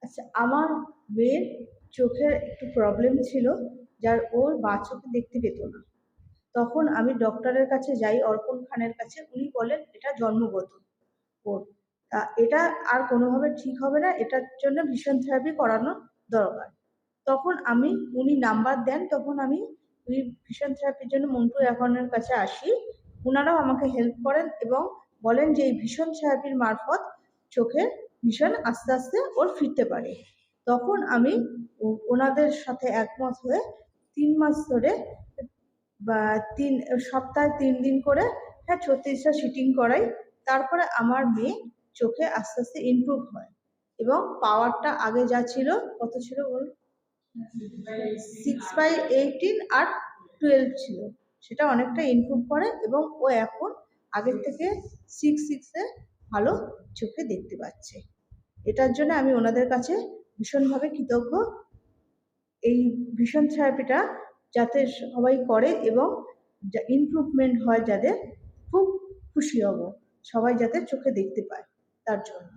আচ্ছা, আমার মেয়ের চোখের একটু প্রবলেম ছিল, যার ওর বাঁ চোখে দেখতে পেত না। তখন আমি ডক্টরের কাছে যাই, অর্পণ খানের কাছে। উনি বলেন এটা জন্মগত ওর, এটা আর কোনোভাবে ঠিক হবে না, এটার জন্য ভিশন থেরাপি করানো দরকার। তখন উনি নাম্বার দেন, তখন আমি ওই ভিশন থেরাপির জন্য মন্টু অ্যাকনের কাছে আসি। ওনারাও আমাকে হেল্প করেন এবং বলেন যে এই ভিশন থেরাপির মারফত চোখের ভিশন আস্তে আস্তে ওর ফিরতে পারে। তখন আমি ওনাদের সাথে একমত হয়ে 3 মাস ধরে বা সপ্তাহে 3 দিন করে, হ্যাঁ, 36টা সিটিং করাই। তারপরে আমার মেয়ে চোখে আস্তে আস্তে ইমপ্রুভ হয় এবং পাওয়ারটা আগে যা ছিল, কত ছিল ওর, 6/18 আর 12 ছিল, সেটা অনেকটা ইমপ্রুভ করে এবং ও এখন আগের থেকে 6/6-এ ভালো চোখে দেখতে পাচ্ছে। এটার জন্য আমি ওনাদের কাছে ভীষণভাবে কৃতজ্ঞ। এই ভিশন থেরাপিটা যাতে সবাই করে এবং ইমপ্রুভমেন্ট হয় যাদের, খুব খুশি হব সবাই যাতে চোখে দেখতে পায় তার জন্য।